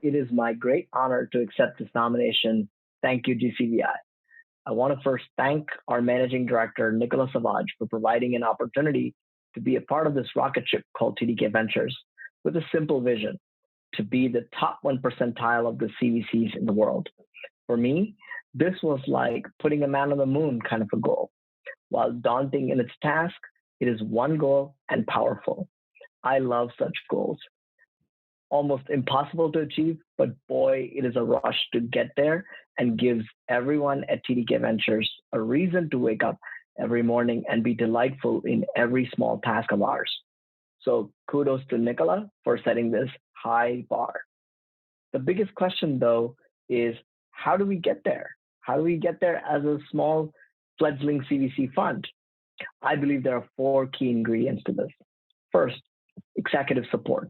it is my great honor to accept this nomination. Thank you, GCVI. I want to first thank our managing director, Nicolas Savage, for providing an opportunity to be a part of this rocket ship called TDK Ventures with a simple vision to be the top 1 percentile of the CVCs in the world. For me, this was like putting a man on the moon kind of a goal. While daunting in its task, it is one goal and powerful. I love such goals. Almost impossible to achieve, but boy, it is a rush to get there and gives everyone at TDK Ventures a reason to wake up every morning and be delightful in every small task of ours. So kudos to Nicola for setting this high bar. The biggest question though is how do we get there? How do we get there as a small fledgling CVC fund? I believe there are 4 key ingredients to this. First, executive support.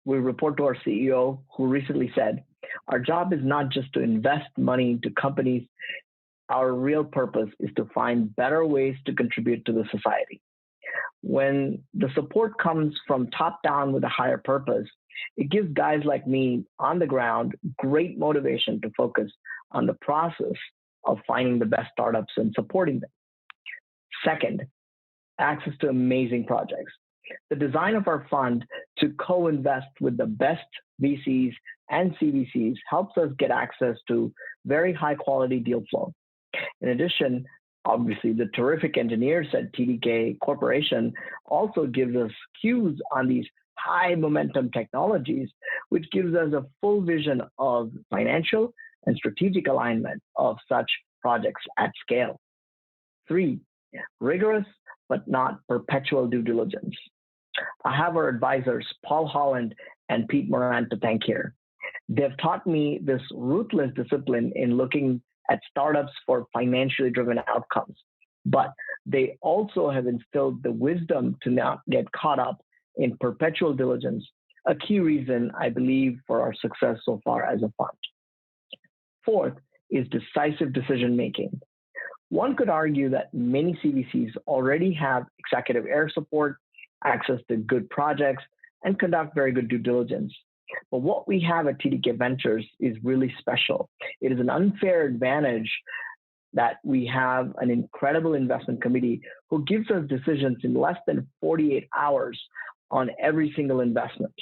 We report to our CEO, who recently said, our job is not just to invest money into companies. Our real purpose is to find better ways to contribute to the society. When the support comes from top down with a higher purpose, it gives guys like me on the ground great motivation to focus on the process of finding the best startups and supporting them. Second, access to amazing projects. The design of our fund to co-invest with the best VCs and CVCs helps us get access to very high quality deal flow. In addition, obviously, the terrific engineers at TDK Corporation also gives us cues on these high momentum technologies, which gives us a full vision of financial and strategic alignment of such projects at scale. 3, rigorous but not perpetual due diligence. I have our advisors, Paul Holland and Pete Moran, to thank here. They've taught me this ruthless discipline in looking at startups for financially driven outcomes, but they also have instilled the wisdom to not get caught up in perpetual diligence, a key reason I believe for our success so far as a fund. Fourth is decisive decision making. One could argue that many CVCs already have executive air support, access to good projects, and conduct very good due diligence. But what we have at TDK Ventures is really special. It is an unfair advantage that we have an incredible investment committee who gives us decisions in less than 48 hours on every single investment.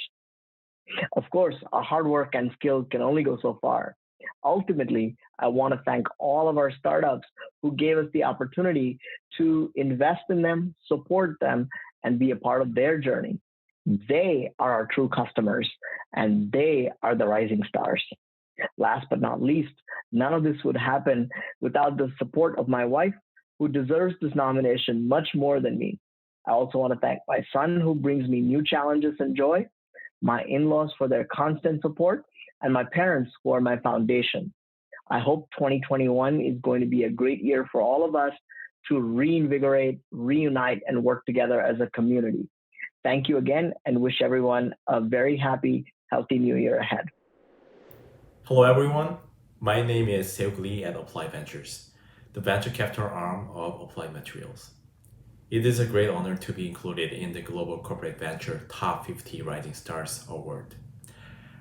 Of course, our hard work and skills can only go so far. Ultimately, I want to thank all of our startups who gave us the opportunity to invest in them, support them, and be a part of their journey. They are our true customers, and they are the rising stars. Last but not least, none of this would happen without the support of my wife, who deserves this nomination much more than me. I also want to thank my son, who brings me new challenges and joy, my in-laws for their constant support, and my parents, who are my foundation. I hope 2021 is going to be a great year for all of us to reinvigorate, reunite, and work together as a community. Thank you again, and wish everyone a very happy, healthy new year ahead. Hello everyone, my name is Seok Lee at Applied Ventures, the venture capital arm of Applied Materials. It is a great honor to be included in the Global Corporate Venture Top 50 Rising Stars Award.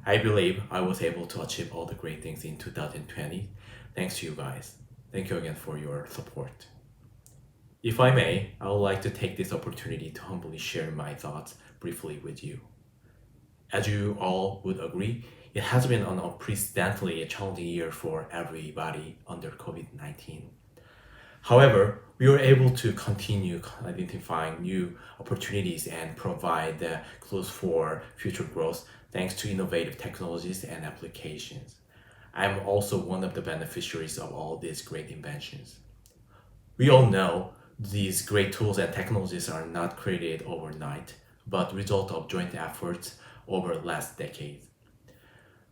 I believe I was able to achieve all the great things in 2020 thanks to you guys. Thank you again for your support. If I may, I would like to take this opportunity to humbly share my thoughts briefly with you. As you all would agree, it has been an unprecedentedly challenging year for everybody under COVID-19. However, we were able to continue identifying new opportunities and provide the clues for future growth thanks to innovative technologies and applications. I am also one of the beneficiaries of all these great inventions. We all know these great tools and technologies are not created overnight, but result of joint efforts over the last decade.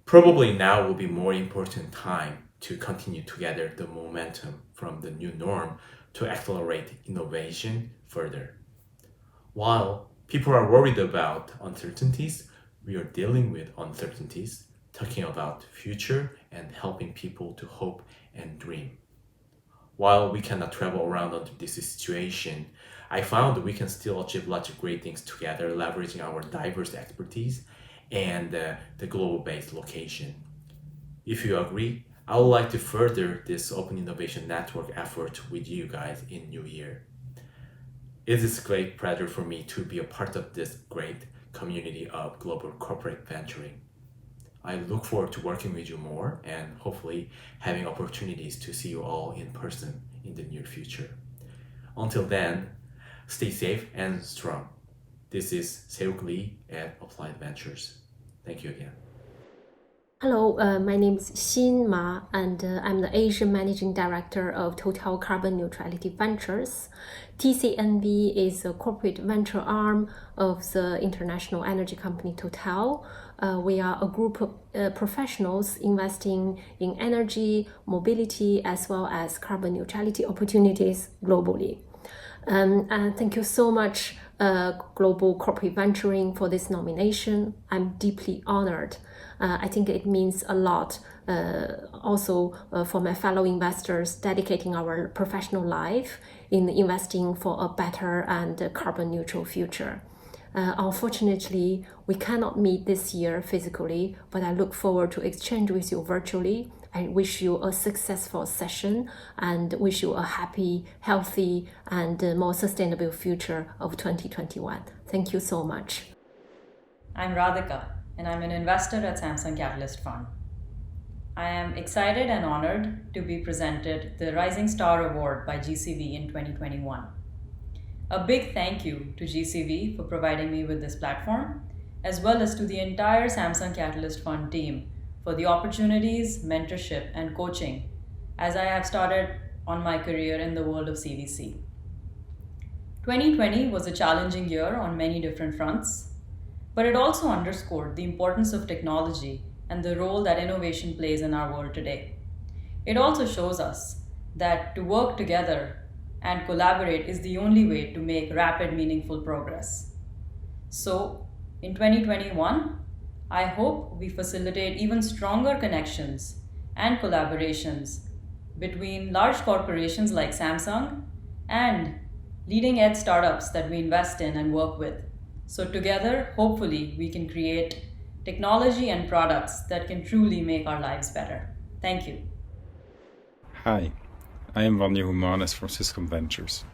Probably now will be more important time to continue to gather the momentum from the new norm to accelerate innovation further. While people are worried about uncertainties, we are dealing with uncertainties, talking about future and helping people to hope and dream. While we cannot travel around under this situation, I found we can still achieve lots of great things together, leveraging our diverse expertise and the global-based location. If you agree, I would like to further this Open Innovation Network effort with you guys in New Year. It is a great pleasure for me to be a part of this great community of global corporate venturing. I look forward to working with you more and hopefully having opportunities to see you all in person in the near future. Until then, stay safe and strong. This is Seok Lee at Applied Ventures. Thank you again. Hello, my name is Xin Ma, and I'm the Asian Managing Director of Total Carbon Neutrality Ventures. TCNV is a corporate venture arm of the international energy company Total. We are a group of professionals investing in energy, mobility, as well as carbon neutrality opportunities globally. And thank you so much, Global Corporate Venturing, for this nomination. I'm deeply honored. I think it means a lot also for my fellow investors dedicating our professional life in investing for a better and carbon neutral future. Unfortunately, we cannot meet this year physically, but I look forward to exchange with you virtually. I wish you a successful session and wish you a happy, healthy, and more sustainable future of 2021. Thank you so much. I'm Radhika, and I'm an investor at Samsung Catalyst Fund. I am excited and honored to be presented the Rising Star Award by GCV in 2021. A big thank you to GCV for providing me with this platform, as well as to the entire Samsung Catalyst Fund team for the opportunities, mentorship, and coaching as I have started on my career in the world of CVC. 2020 was a challenging year on many different fronts, but it also underscored the importance of technology and the role that innovation plays in our world today. It also shows us that to work together and collaborate is the only way to make rapid, meaningful progress. So, in 2021, I hope we facilitate even stronger connections and collaborations between large corporations like Samsung and leading-edge startups that we invest in and work with. So together, hopefully, we can create technology and products that can truly make our lives better. Thank you. Hi, I am Vanya Humanis from Swisscom Ventures.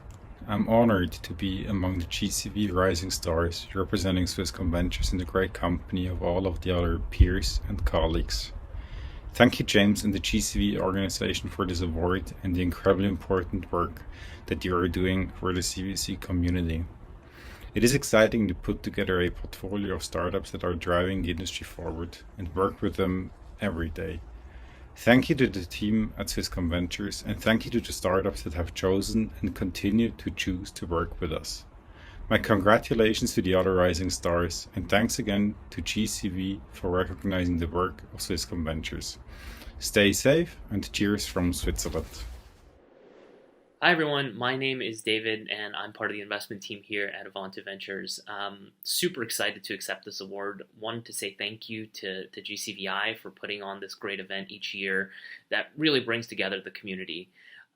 I'm honored to be among the GCV Rising Stars representing Swisscom Ventures in the great company of all of the other peers and colleagues. Thank you, James, and the GCV organization for this award and the incredibly important work that you are doing for the CVC community. It is exciting to put together a portfolio of startups that are driving the industry forward and work with them every day. Thank you to the team at Swisscom Ventures, and thank you to the startups that have chosen and continue to choose to work with us. My congratulations to the other Rising Stars, and thanks again to GCV for recognizing the work of Swisscom Ventures. Stay safe, and cheers from Switzerland. Hi everyone, my name is David and I'm part of the investment team here at Avanta Ventures. Super excited to accept this award. Wanted to say thank you to GCVI for putting on this great event each year that really brings together the community.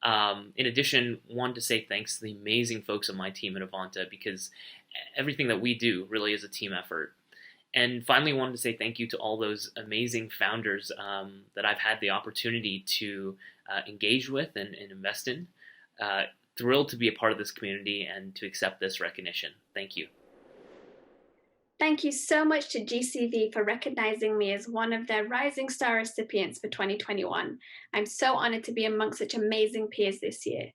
In addition, wanted to say thanks to the amazing folks on my team at Avanta because everything that we do really is a team effort. And finally, wanted to say thank you to all those amazing founders that I've had the opportunity to engage with and invest in. Thrilled to be a part of this community and to accept this recognition. Thank you. Thank you so much to GCV for recognizing me as one of their Rising Star recipients for 2021. I'm so honored to be amongst such amazing peers this year.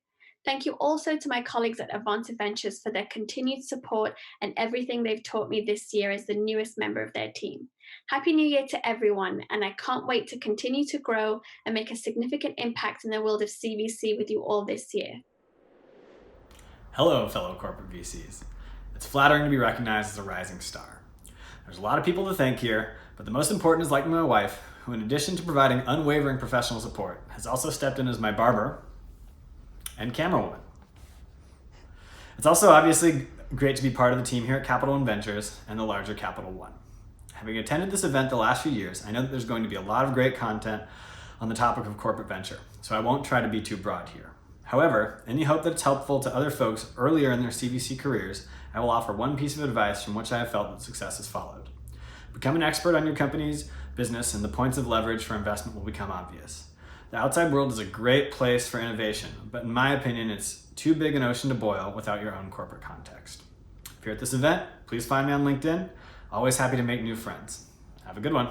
Thank you also to my colleagues at Avanta Ventures for their continued support and everything they've taught me this year as the newest member of their team. Happy New Year to everyone, and I can't wait to continue to grow and make a significant impact in the world of CVC with you all this year. Hello, fellow corporate VCs. It's flattering to be recognized as a rising star. There's a lot of people to thank here, but the most important is like my wife, who in addition to providing unwavering professional support, has also stepped in as my barber and camerawoman. It's also obviously great to be part of the team here at Capital One Ventures and the larger Capital One. Having attended this event the last few years, I know that there's going to be a lot of great content on the topic of corporate venture, so I won't try to be too broad here. However, in the hope that it's helpful to other folks earlier in their CVC careers, I will offer one piece of advice from which I have felt that success has followed. Become an expert on your company's business and the points of leverage for investment will become obvious. The outside world is a great place for innovation, but in my opinion, it's too big an ocean to boil without your own corporate context. If you're at this event, please find me on LinkedIn. Always happy to make new friends. Have a good one.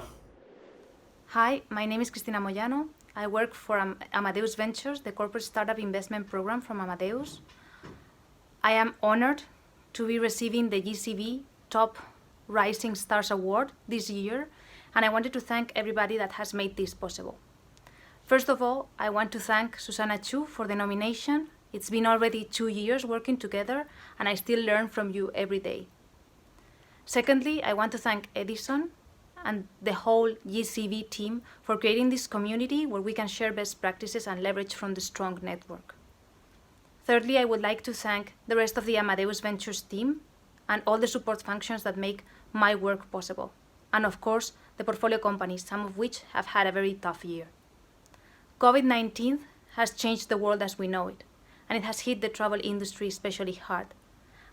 Hi, my name is Cristina Moyano. I work for Amadeus Ventures, the corporate startup investment program from Amadeus. I am honored to be receiving the GCV Top Rising Stars Award this year, and I wanted to thank everybody that has made this possible. First of all, I want to thank Susanna Chu for the nomination. It's been already 2 years working together, and I still learn from you every day. Secondly, I want to thank Edison and the whole GCV team for creating this community where we can share best practices and leverage from the strong network. Thirdly, I would like to thank the rest of the Amadeus Ventures team and all the support functions that make my work possible. And of course, the portfolio companies, some of which have had a very tough year. COVID-19 has changed the world as we know it, and it has hit the travel industry especially hard.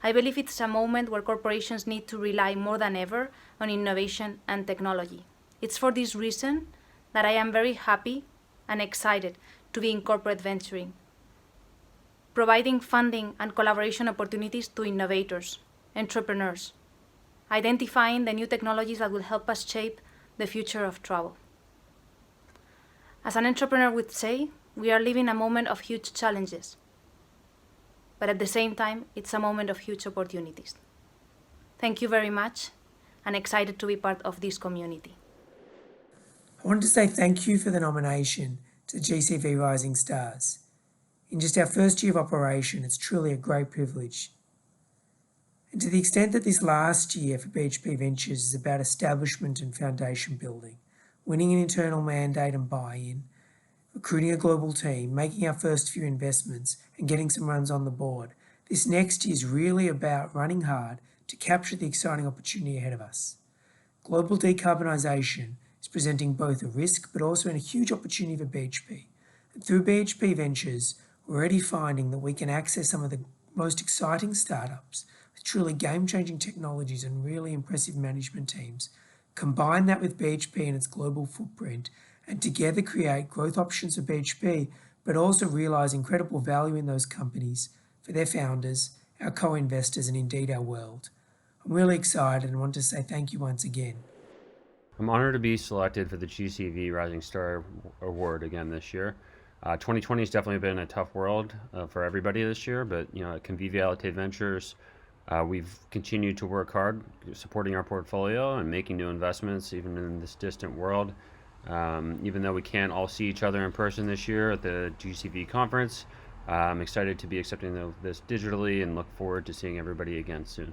I believe it's a moment where corporations need to rely more than ever on innovation and technology. It's for this reason that I am very happy and excited to be in corporate venturing, providing funding and collaboration opportunities to innovators, entrepreneurs, identifying the new technologies that will help us shape the future of travel. As an entrepreneur would say, we are living a moment of huge challenges, but at the same time, it's a moment of huge opportunities. Thank you very much, and excited to be part of this community. I wanted to say thank you for the nomination to GCV Rising Stars. In just our first year of operation, it's truly a great privilege. And to the extent that this last year for BHP Ventures is about establishment and foundation building, winning an internal mandate and buy-in, recruiting a global team, making our first few investments, and getting some runs on the board, this next year is really about running hard to capture the exciting opportunity ahead of us. Global decarbonisation is presenting both a risk but also a huge opportunity for BHP. And through BHP Ventures, we're already finding that we can access some of the most exciting startups with truly game-changing technologies and really impressive management teams. Combine that with BHP and its global footprint, and together create growth options for BHP, but also realise incredible value in those companies for their founders, our co-investors, and indeed our world. I'm really excited and want to say thank you once again. I'm honored to be selected for the GCV Rising Star Award again this year. 2020 has definitely been a tough world for everybody this year, but at Conviviality Ventures, we've continued to work hard supporting our portfolio and making new investments even in this distant world. Even though we can't all see each other in person this year at the GCV conference, I'm excited to be accepting this digitally and look forward to seeing everybody again soon.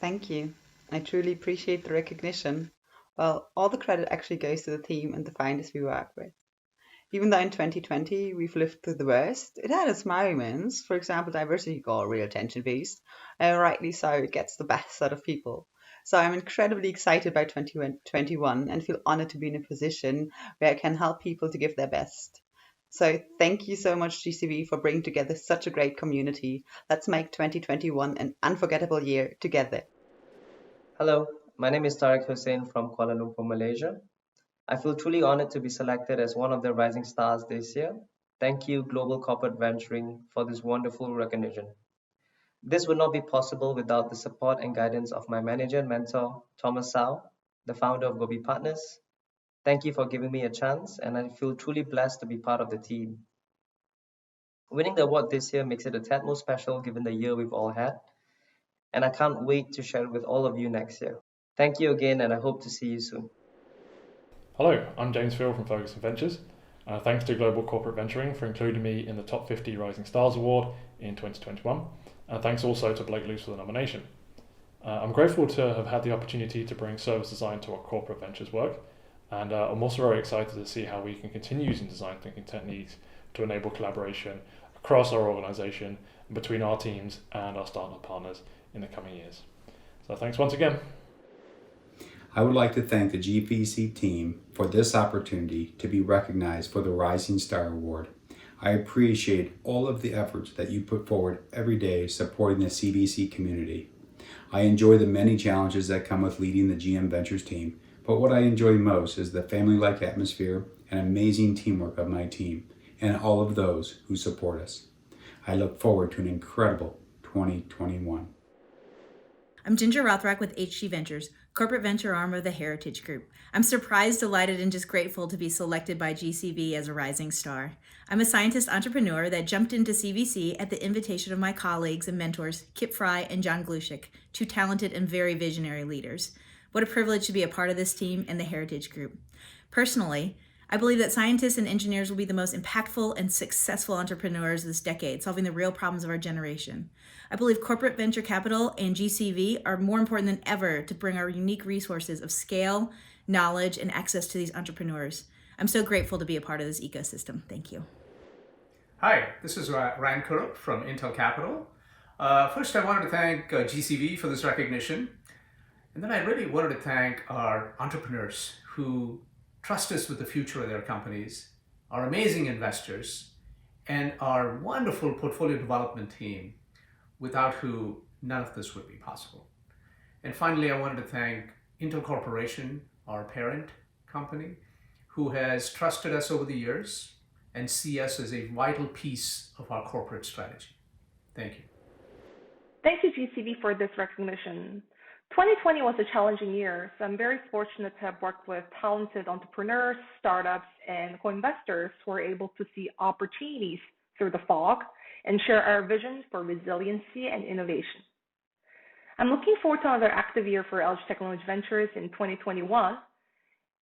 Thank you. I truly appreciate the recognition. Well, all the credit actually goes to the team and the founders we work with. Even though in 2020 we've lived through the worst, it had its moments. For example, diversity got a real attention boost, and rightly so, it gets the best out of people. So I'm incredibly excited by 2021 and feel honored to be in a position where I can help people to give their best. So thank you so much, GCV, for bringing together such a great community. Let's make 2021 an unforgettable year together. Hello, my name is Tariq Hussain from Kuala Lumpur, Malaysia. I feel truly honored to be selected as one of the rising stars this year. Thank you, Global Corporate Venturing, for this wonderful recognition. This would not be possible without the support and guidance of my manager and mentor, Thomas Sau, the founder of Gobi Partners. Thank you for giving me a chance, and I feel truly blessed to be part of the team. Winning the award this year makes it a tad more special given the year we've all had, and I can't wait to share it with all of you next year. Thank you again, and I hope to see you soon. Hello, I'm James Field from Ferguson Ventures. Thanks to Global Corporate Venturing for including me in the Top 50 Rising Stars Award in 2021. And thanks also to Blake Luce for the nomination. I'm grateful to have had the opportunity to bring service design to our corporate ventures work, and I'm also very excited to see how we can continue using design thinking techniques to enable collaboration across our organisation and between our teams and our startup partners in the coming years. So thanks once again. I would like to thank the GPC team for this opportunity to be recognized for the Rising Star Award. I appreciate all of the efforts that you put forward every day supporting the CBC community. I enjoy the many challenges that come with leading the GM Ventures team, but what I enjoy most is the family-like atmosphere and amazing teamwork of my team and all of those who support us. I look forward to an incredible 2021. I'm Ginger Rothrock with HG Ventures, corporate venture arm of the Heritage Group. I'm surprised, delighted, and just grateful to be selected by GCV as a rising star. I'm a scientist entrepreneur that jumped into CVC at the invitation of my colleagues and mentors, Kip Fry and John Glushik, two talented and very visionary leaders. What a privilege to be a part of this team and the Heritage Group. Personally, I believe that scientists and engineers will be the most impactful and successful entrepreneurs this decade, solving the real problems of our generation. I believe corporate venture capital and GCV are more important than ever to bring our unique resources of scale, knowledge, and access to these entrepreneurs. I'm so grateful to be a part of this ecosystem. Thank you. Hi, this is Ryan Kuruk from Intel Capital. First, I wanted to thank GCV for this recognition. And then I really wanted to thank our entrepreneurs who trust us with the future of their companies, our amazing investors, and our wonderful portfolio development team, without who none of this would be possible. And finally, I wanted to thank Intel Corporation, our parent company, who has trusted us over the years and see us as a vital piece of our corporate strategy. Thank you. Thank you, GCV, for this recognition. 2020 was a challenging year, so I'm very fortunate to have worked with talented entrepreneurs, startups, and co-investors who are able to see opportunities through the fog and share our vision for resiliency and innovation. I'm looking forward to another active year for LG Technology Ventures in 2021,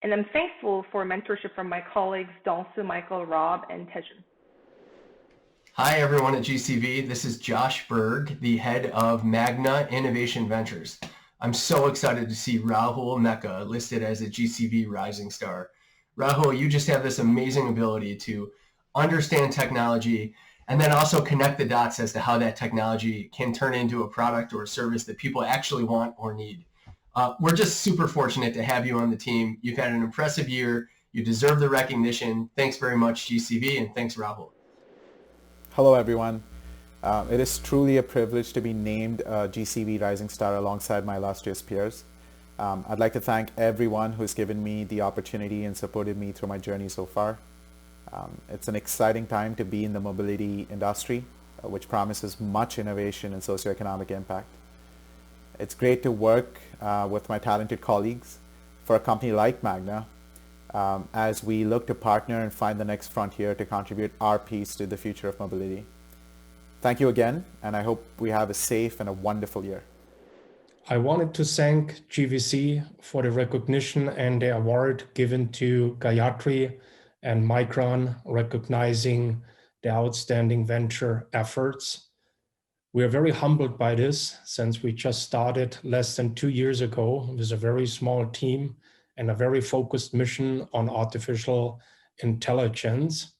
and I'm thankful for mentorship from my colleagues Dongsu, Michael, Rob, and Tejan. Hi everyone at GCV, this is Josh Berg, the head of Magna Innovation Ventures. I'm so excited to see Rahul Mecca listed as a GCV Rising Star. Rahul, you just have this amazing ability to understand technology and then also connect the dots as to how that technology can turn into a product or a service that people actually want or need. We're just super fortunate to have you on the team. You've had an impressive year. You deserve the recognition. Thanks very much, GCV, and thanks, Rahul. Hello, everyone. It is truly a privilege to be named GCV Rising Star alongside my illustrious peers. I'd like to thank everyone who's given me the opportunity and supported me through my journey so far. It's an exciting time to be in the mobility industry, which promises much innovation and socioeconomic impact. It's great to work with my talented colleagues for a company like Magna as we look to partner and find the next frontier to contribute our piece to the future of mobility. Thank you again, and I hope we have a safe and a wonderful year. I wanted to thank GVC for the recognition and the award given to Gayatri and Micron, recognizing the outstanding venture efforts. We are very humbled by this, since we just started less than 2 years ago with a very small team and a very focused mission on artificial intelligence.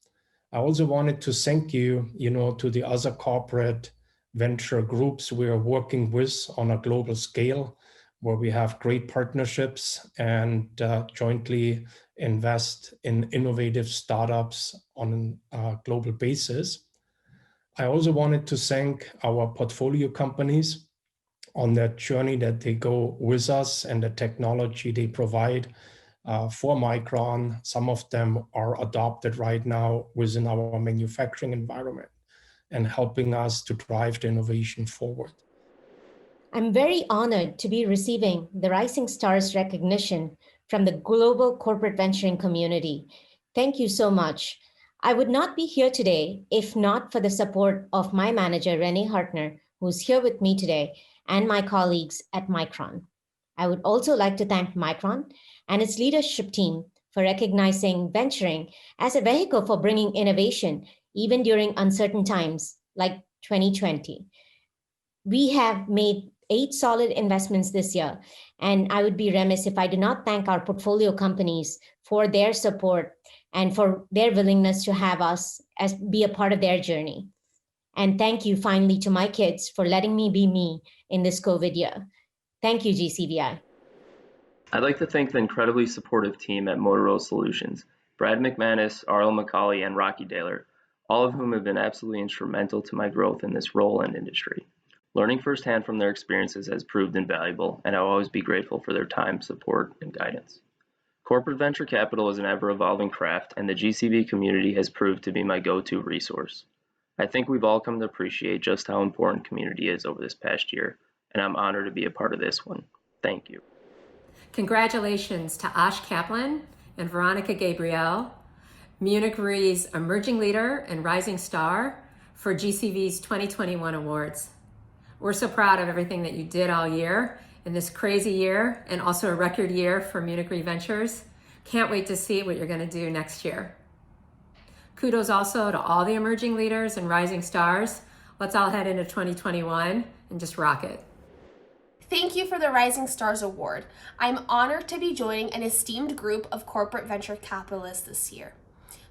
I also wanted to thank you, to the other corporate venture groups we are working with on a global scale, where we have great partnerships and jointly invest in innovative startups on a global basis. I also wanted to thank our portfolio companies on that journey that they go with us and the technology they provide for Micron. Some of them are adopted right now within our manufacturing environment and helping us to drive the innovation forward. I'm very honored to be receiving the Rising Stars recognition from the global corporate venturing community. Thank you so much. I would not be here today if not for the support of my manager, Renee Hartner, who's here with me today, and my colleagues at Micron. I would also like to thank Micron and its leadership team for recognizing venturing as a vehicle for bringing innovation, even during uncertain times like 2020. We have made 8 solid investments this year, and I would be remiss if I do not thank our portfolio companies for their support and for their willingness to have us be a part of their journey. And thank you finally to my kids for letting me be me in this COVID year. Thank you, GCVI. I'd like to thank the incredibly supportive team at Motorola Solutions, Brad McManus, Arlo McCauley, and Rocky Daler, all of whom have been absolutely instrumental to my growth in this role and industry. Learning firsthand from their experiences has proved invaluable, and I'll always be grateful for their time, support, and guidance. Corporate venture capital is an ever-evolving craft, and the GCV community has proved to be my go-to resource. I think we've all come to appreciate just how important community is over this past year, and I'm honored to be a part of this one. Thank you. Congratulations to Ash Kaplan and Veronica Gabriel, Munich Re's Emerging Leader and Rising Star, for GCV's 2021 awards. We're so proud of everything that you did all year in this crazy year, and also a record year for Munich Re Ventures. Can't wait to see what you're going to do next year. Kudos also to all the emerging leaders and rising stars. Let's all head into 2021 and just rock it. Thank you for the Rising Stars Award. I'm honored to be joining an esteemed group of corporate venture capitalists this year.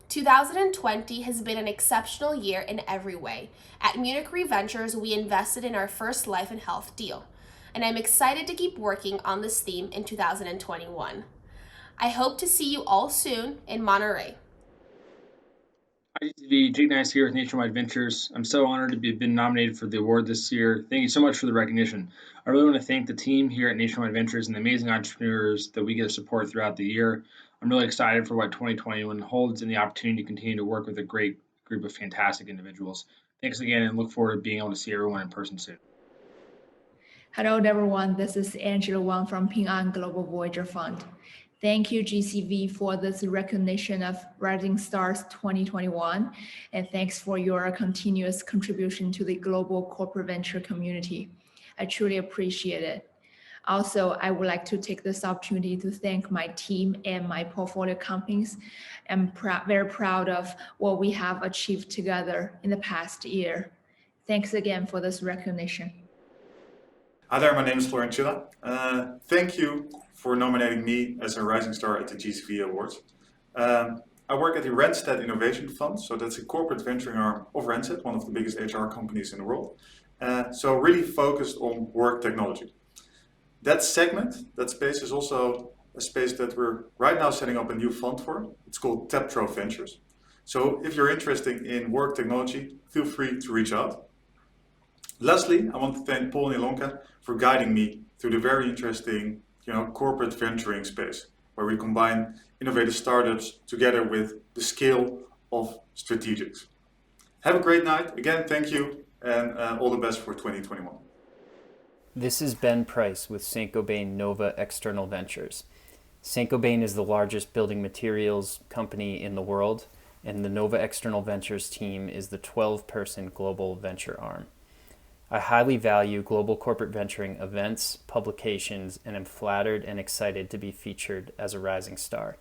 2020 has been an exceptional year in every way. At Munich Re Ventures, we invested in our first life and health deal, and I'm excited to keep working on this theme in 2021. I hope to see you all soon in Monterey. Hi, GCV. Jake Nice here with Nationwide Ventures. I'm so honored to have been nominated for the award this year. Thank you so much for the recognition. I really want to thank the team here at Nationwide Ventures and the amazing entrepreneurs that we get to support throughout the year. I'm really excited for what 2021 holds and the opportunity to continue to work with a great group of fantastic individuals. Thanks again, and look forward to being able to see everyone in person soon. Hello, everyone. This is Angela Wang from Ping An Global Voyager Fund. Thank you, GCV, for this recognition of Rising Stars 2021, and thanks for your continuous contribution to the global corporate venture community. I truly appreciate it. Also, I would like to take this opportunity to thank my team and my portfolio companies. I'm very proud of what we have achieved together in the past year. Thanks again for this recognition. Hi there, my name is Florian Chilla. Thank you for nominating me as a Rising Star at the GCV Awards. I work at the Randstad Innovation Fund, so that's a corporate venturing arm of Randstad, one of the biggest HR companies in the world. So really focused on work technology. That segment, that space, is also a space that we're right now setting up a new fund for. It's called Taptro Ventures. So if you're interested in work technology, feel free to reach out. Lastly, I want to thank Paul Nilonka for guiding me through the very interesting corporate venturing space, where we combine innovative startups together with the scale of strategics. Have a great night. Again, thank you, and all the best for 2021. This is Ben Price with Saint-Gobain Nova External Ventures. Saint-Gobain is the largest building materials company in the world, and the Nova External Ventures team is the 12-person global venture arm. I highly value global corporate venturing events, publications, and am flattered and excited to be featured as a rising star.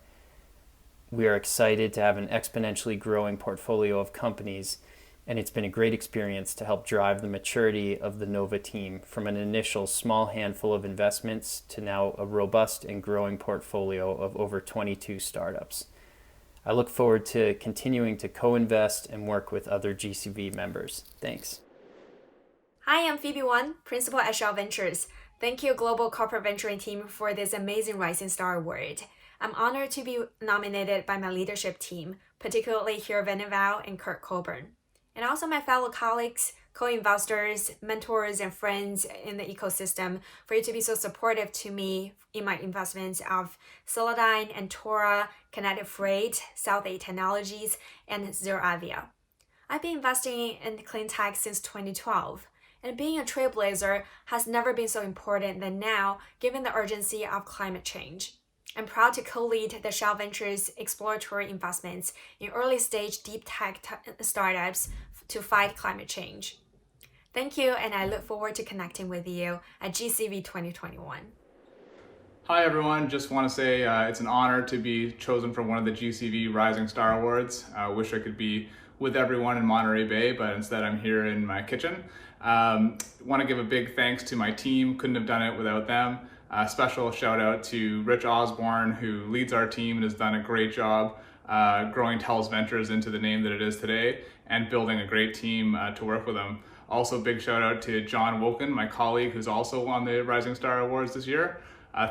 We are excited to have an exponentially growing portfolio of companies, and it's been a great experience to help drive the maturity of the Nova team from an initial small handful of investments to now a robust and growing portfolio of over 22 startups. I look forward to continuing to co-invest and work with other GCV members. Thanks. Hi, I'm Phoebe Wan, Principal at Shaw Ventures. Thank you, Global Corporate Venturing team, for this amazing Rising Star Award. I'm honored to be nominated by my leadership team, particularly Hugh Veneval and Kurt Coburn, and also my fellow colleagues, co-investors, mentors, and friends in the ecosystem, for you to be so supportive to me in my investments of Celadine, Antora, Kinetic Freight, South 8 Technologies, and ZeroAvia. I've been investing in clean tech since 2012. And being a trailblazer has never been so important than now, given the urgency of climate change. I'm proud to co-lead the Shaw Ventures exploratory investments in early-stage deep tech startups to fight climate change. Thank you, and I look forward to connecting with you at GCV 2021. Hi everyone, just want to say it's an honor to be chosen for one of the GCV Rising Star Awards. I wish I could be with everyone in Monterey Bay, but instead I'm here in my kitchen. Want to give a big thanks to my team, couldn't have done it without them. Special shout out to Rich Osborne, who leads our team and has done a great job growing Tells Ventures into the name that it is today and building a great team to work with them. Also big shout out to John Woken, my colleague, who's also won the Rising Star Awards this year.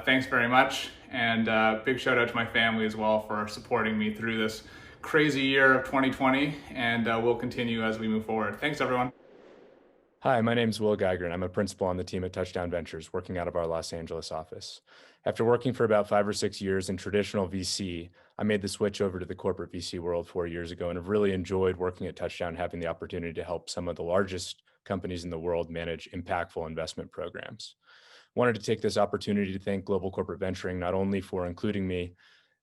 Thanks very much, and big shout out to my family as well for supporting me through this crazy year of 2020, and we'll continue as we move forward. Thanks everyone. Hi, my name is Will Geiger, and I'm a principal on the team at Touchdown Ventures, working out of our Los Angeles office. After working for about 5 or 6 years in traditional VC, I made the switch over to the corporate VC world 4 years ago and have really enjoyed working at Touchdown, having the opportunity to help some of the largest companies in the world manage impactful investment programs. Wanted to take this opportunity to thank Global Corporate Venturing not only for including me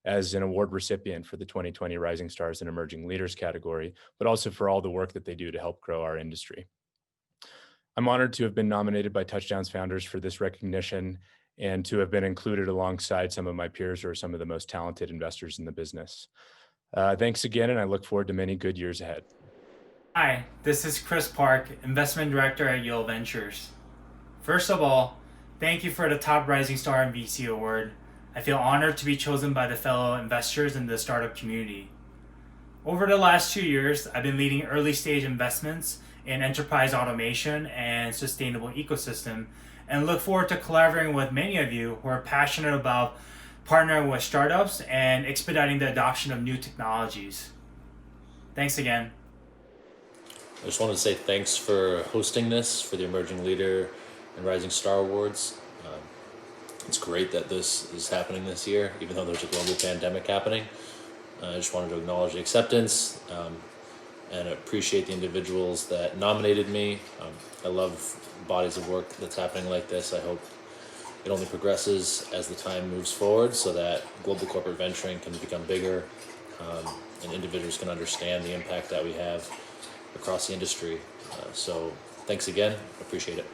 as an award recipient for the 2020 Rising Stars and Emerging Leaders category, but also for all the work that they do to help grow our industry. I'm honored to have been nominated by Touchdown's founders for this recognition and to have been included alongside some of my peers who are some of the most talented investors in the business. Thanks again, and I look forward to many good years ahead. Hi, this is Chris Park, Investment Director at Yule Ventures. First of all, thank you for the Top Rising Star and VC Award. I feel honored to be chosen by the fellow investors in the startup community. Over the last 2 years, I've been leading early stage investments in enterprise automation and sustainable ecosystem, and look forward to collaborating with many of you who are passionate about partnering with startups and expediting the adoption of new technologies. Thanks again. I just wanted to say thanks for hosting this for the Emerging Leader and Rising Star Awards. It's great that this is happening this year, even though there's a global pandemic happening. I just wanted to acknowledge the acceptance and appreciate the individuals that nominated me. I love bodies of work that's happening like this. I hope it only progresses as the time moves forward so that global corporate venturing can become bigger and individuals can understand the impact that we have across the industry. So thanks again, appreciate it.